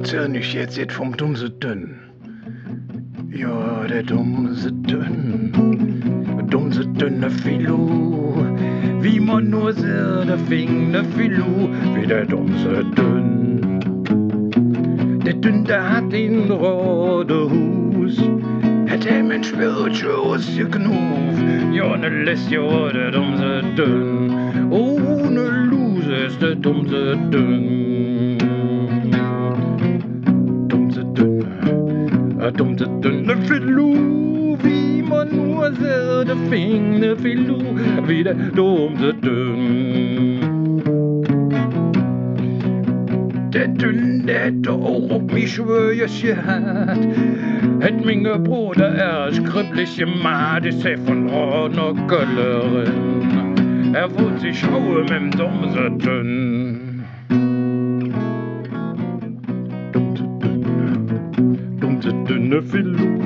erzähl nicht jetzt vom Dummse Dünn. Ja, der Dummse Dünn, Dummse Dünne Filou, wie man nur sieht, der fing ne Filou, wie der Dummse Dünn. Der Dünn, der hat den rote Hus, hat er Mensch Wirtschuss geknuff, ja, ne lässt ja der Dummse Dünn, ohne Lose ist der Dummse Dünn. Dummse dünne Filou, wie man nur sieht, der fing ne Filou, wie der Dummse Dünn. Der Dünn, der hat auch auf mich schwörig gehabt, hat minge Bruder erst kribbelig gemacht, ist er von einer Göllerin, er wollte sich schauen mit dem Dummse Dünn. Dünne Filou,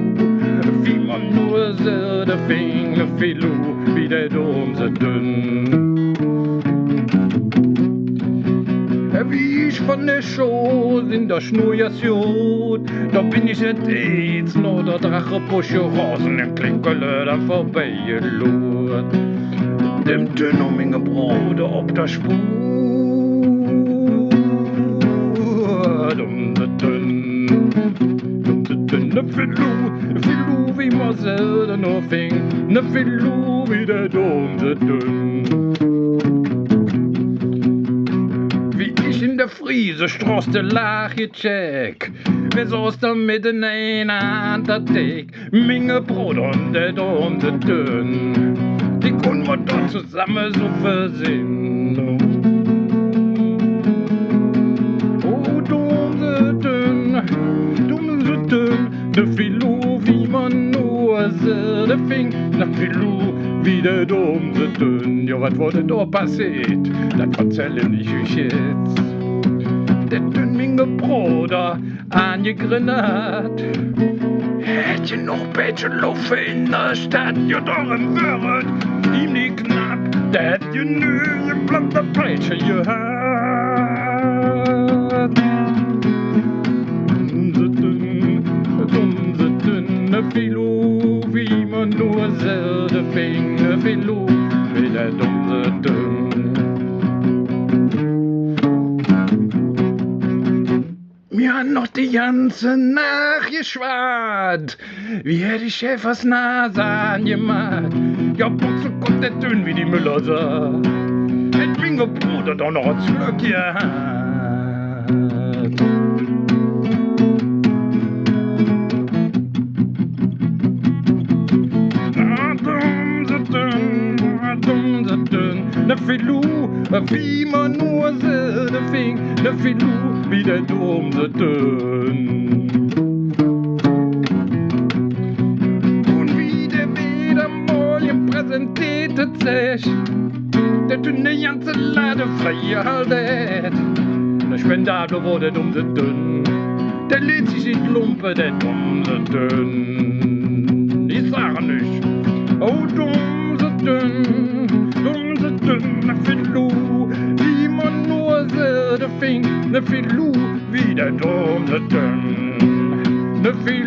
wie man nur sieht, der fing ne Filou, wie der Dummse Dünn. Wie ich von der Show in der Schnurjasjod, da bin ich jetzt noch der Drache Pusche Rosen im Klinkele dann vorbeigelot. Dem Dünn um minge Bruder ob der Spur, Dummse Dünn. Ne Filou, Filou, wie man selten nur fing, ne Filou, wie der Dummse Dünn. Wie ich in der Friese Straße lach check, wer saß da mitten in an der Deck, minge Bruder und der Dummse Dünn, die können wir dort zusammen so versinnen. Oh, Dummse Dünn, Dummse Dünn, ne Filou, wie man nur sieht, der fing ne Filou, wie der Dummse Dünn. Ja, was wurde da passiert? Das erzähle ich euch jetzt. Der Dünn minge Bruder angegrinnert, hätte noch bisschen Luft in der Stadt, ja doch im Wörret, ihm die knapp, der hätte genügend platte Peitsche gehabt. Dummse dünne Filou, wie man nur sieht, der fing ne Filou, wie der Dummse Dünn. Wir haben noch die ganze Nacht geschwart, wie hätte ich Schäfers Nase angemacht. Ja, Putze kommt der Dünn wie die Müller sah, hätt minge Bruder doch noch ein Glück gehabt. Dummse Dünn, ne Filou, wie man nur sieht, der fing ne Filou, wie der Dummse Dünn. Und wie der wieder morgen präsentierte sich, der dünne ganze Lade freigehalten. Der Spendabler wurde der Dummse Dünn, der lädt sich in die Lumpe, der Dummse Dünn. Ich sage nicht, oh Dummse Dünn, Dummse Dünn, ne Filou, wie man nur sieht, der fing ne Filou, wie der Dummse Dünn. Ne Filou.